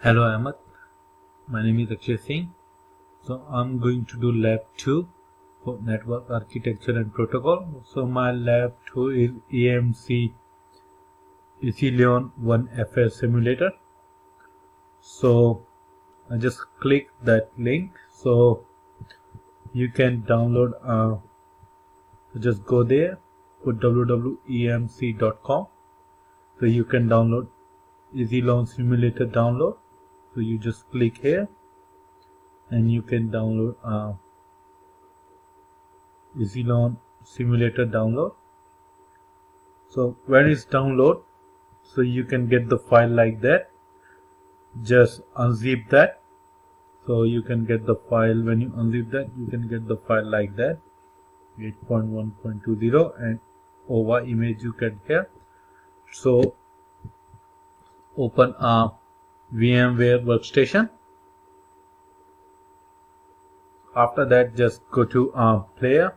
Hello Ahmed, my name is Akshay Singh. So I'm going to do lab 2 for network architecture and protocol. So my lab 2 is EMC Isilon OneFS simulator. So I just click that link. So you can download, just go there, put www.emc.com. So you can download Isilon simulator download. So you just click here and you can download Isilon simulator download. So when it's download, so you can get the file like that. Just unzip that. So you can get the file. When you unzip that, you can get the file like that, 8.1.20, and OVA image you get here. So open a VMware workstation. After that, just go to player,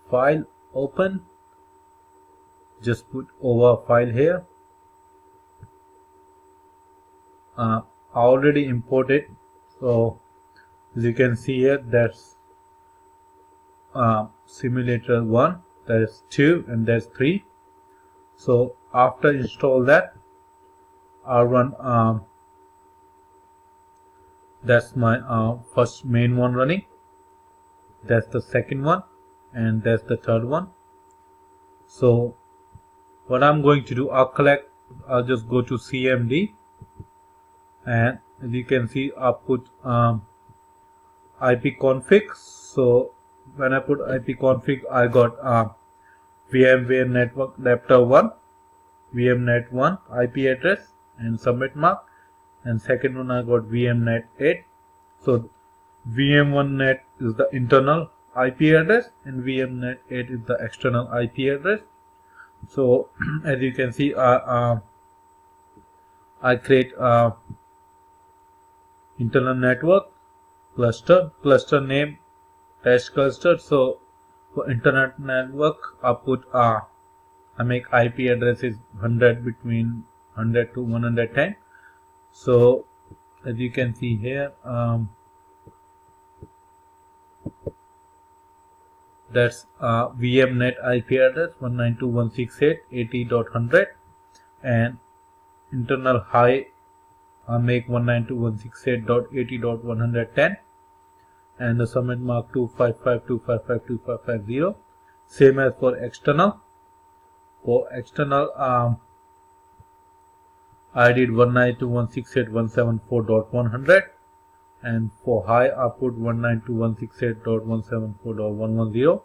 file, open. Just put OVA file here. Already imported. So as you can see here, there's simulator 1, there's 2, and there's 3. So after install that, I'll run that's my first main one running, that's the second one, and that's the third one. So what I'm going to do, I'll just go to CMD, and as you can see, I'll put IP config. So when I put IP config, I got VMware network adapter 1, VMnet 1 IP address and submit mark, and second one I got VMnet 8. So VM1net is the internal IP address and VMnet 8 is the external IP address. So as you can see, I create internal network cluster name test cluster. So for internet network, I make IP addresses 100 between 100 to 110. So as you can see here, that's VMnet IP address 192.168.80.100, and internal high I make 192.168.80.110, and the submit mark 255.255.255.0. Same as for external. For external, I did 192.168.174.100, and for high I put 192.168.174.110,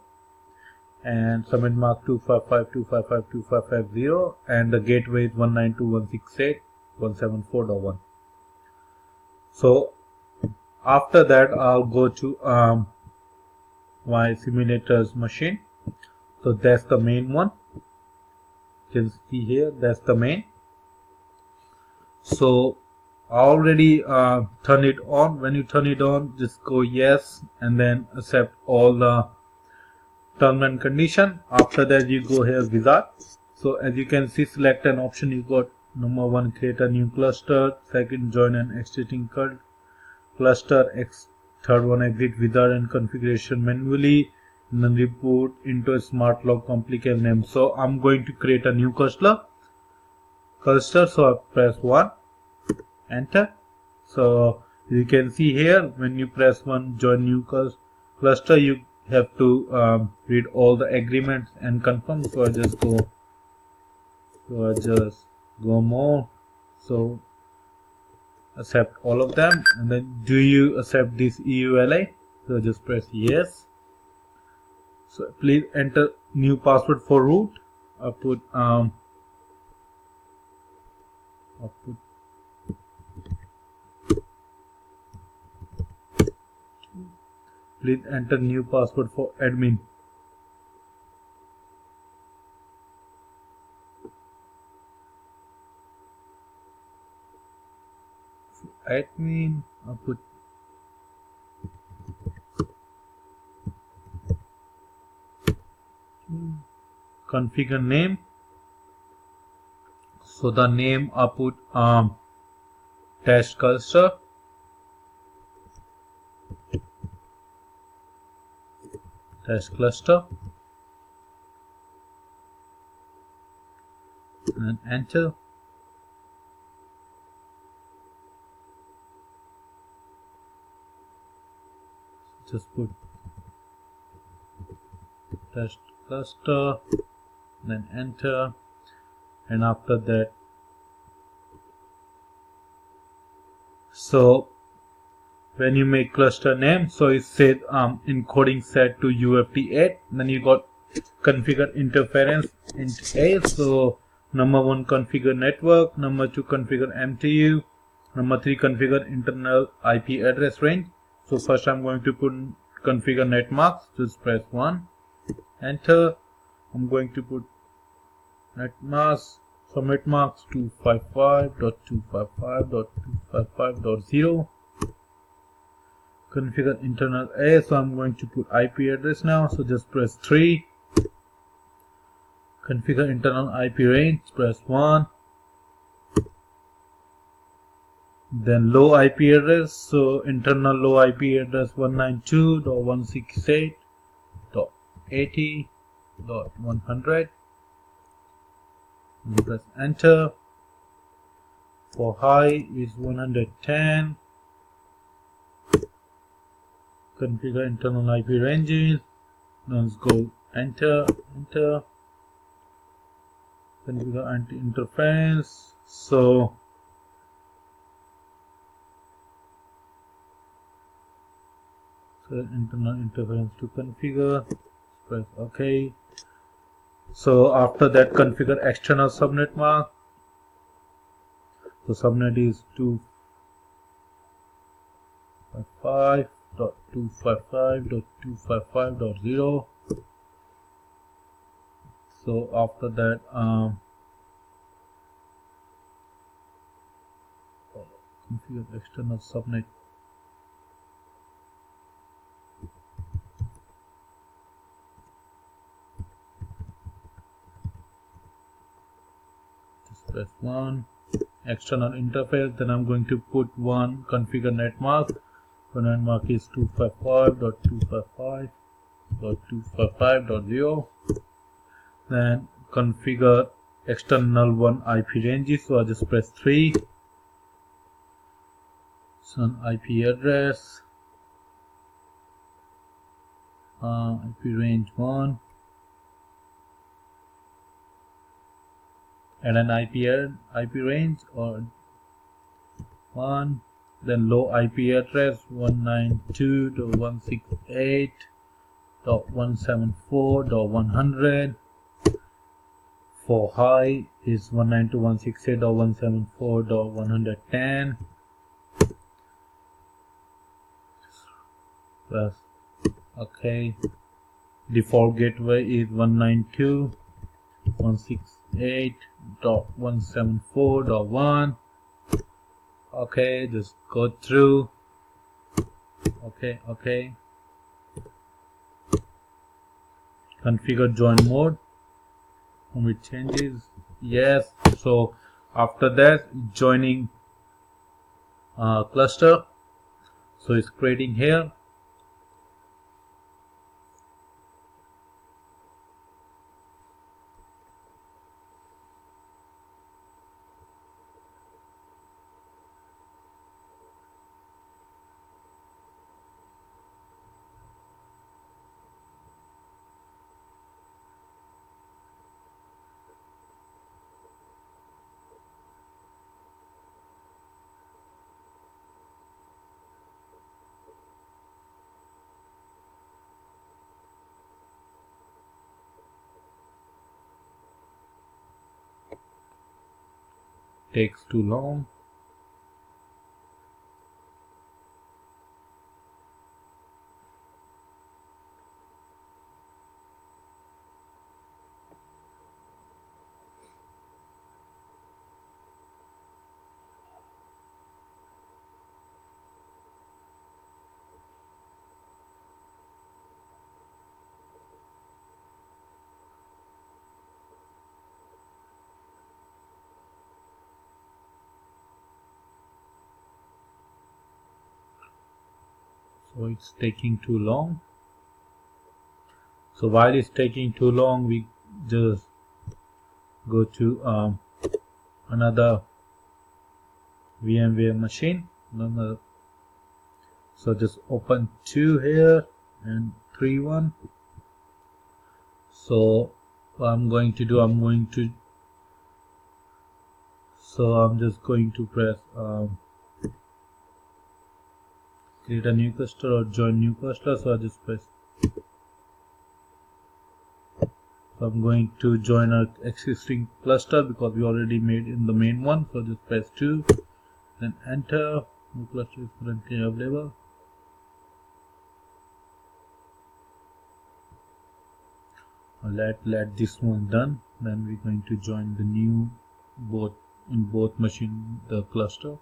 and submit mark 255.255.255.0, and the gateway is 192.168.174.1. So after that, I'll go to my simulator's machine. So that's the main one. You can see here, that's the main. So I already turn it on. When you turn it on, just go yes and then accept all the term and condition. After that, you go here wizard. So as you can see, select an option. You got number 1, create a new cluster. Second, join an existing cluster. Third one, exit wizard and configuration manually, and then report into a smart log complicated name. So I'm going to create a new cluster. So I press 1, enter. So you can see here, when you press 1, join new cluster, you have to read all the agreements and confirm. So I just go more. So accept all of them, and then do you accept this EULA? So just press yes. So please enter new password for root. Please enter new password for admin. Admin, I'll put configure name. So the name I put test cluster, and enter. Just put test cluster, then enter, and after that, so when you make cluster name, so it said encoding set to UFT8, then you got configure interference int A. So number 1 configure network, number 2 configure MTU, number 3 configure internal IP address range. So first I'm going to put configure net masks. Just press 1, enter. I'm going to put net mask, subnet marks 255.255.255.0. Configure internal A, so I'm going to put IP address now, so just press 3. Configure internal IP range, press 1. Then low IP address, so internal low IP address 192.168.80.100. Press enter. For high is 110. Configure internal IP ranges. Let's go enter. Configure anti-interference. So internal interference to configure. Press OK. So after that, configure external subnet mask. So subnet is 255.255.255.0. So after that, configure external subnet. Just press 1. External interface. Then I'm going to put 1 configure net mask. So net mask is 255.255.255.0. Then configure external 1 IP ranges. So I just press 3. So IP address, IP range 1, and an IP range or 1. Then low IP address 192.168.174.100. For high is 192.168.174.110. Plus OK. Default gateway is 192.168.174.1. OK, just go through. OK. Configure join mode. With changes, yes. So after that, joining cluster. So it's creating here. Takes too long. So it's taking too long. So while it's taking too long, we just go to another VMware machine. So just open 2 here and 3.1. So what I'm going to do, I'm just going to press create a new cluster or join new cluster. So I just press. So I'm going to join our existing cluster because we already made in the main one. So just press 2, then enter. New cluster is currently available. Let this one done. Then we're going to join the new in both machine the cluster.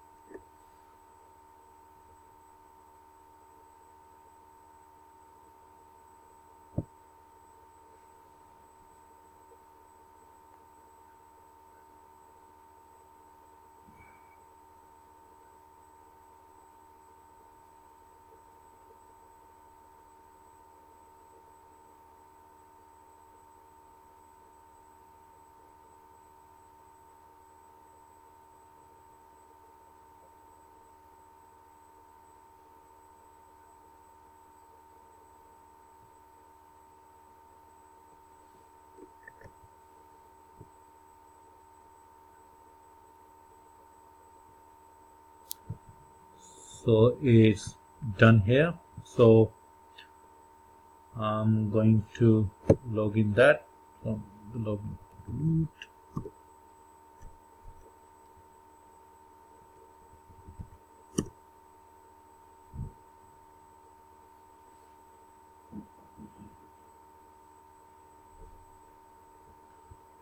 So it's done here. So I'm going to log in that from the login root.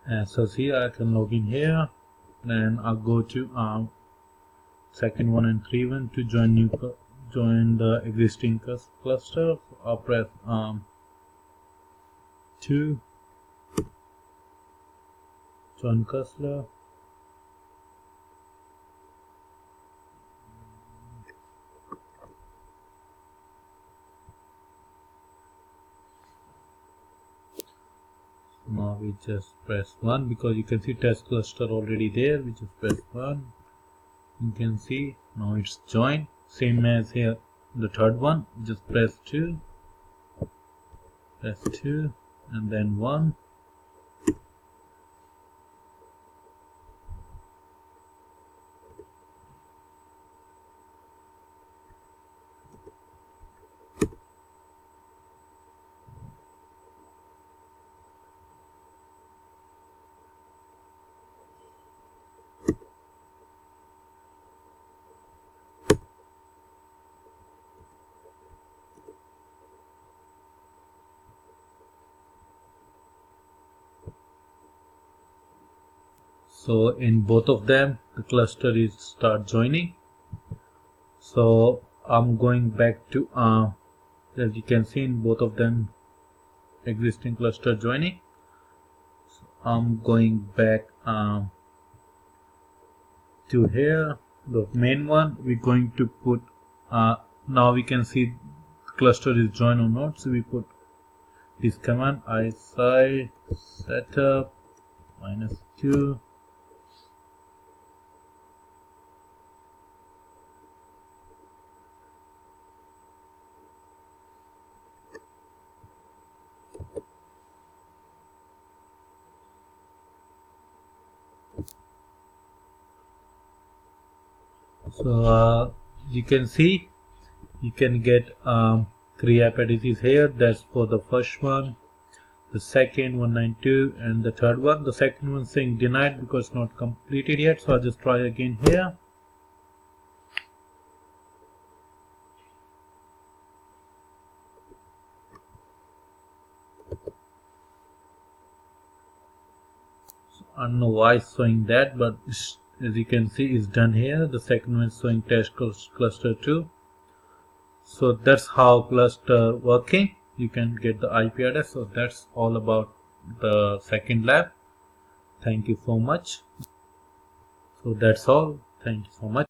And so see, I can log in here. Then I'll go to second one and 3.1 to join the existing cluster. I'll press 2, join cluster. Now we just press 1 because you can see test cluster already there. We just press 1. You can see now it's joined. Same as here the third one. Just press 2, and then 1. So in both of them the cluster is start joining. So I'm going back to as you can see in both of them existing cluster joining. So I'm going back to here, the main one. We're going to put now we can see the cluster is joined or not. So we put this command isi setup -2. So you can see you can get 3 IP addresses here. That's for the first one, the second 192, and the third one. The second one saying denied because it's not completed yet. So I'll just try again here. So I don't know why it's showing that, but as you can see it's done here. The second one is showing test cluster 2. So that's how cluster working. You can get the IP address. So that's all about the second lab. Thank you so much. So that's all. Thank you so much.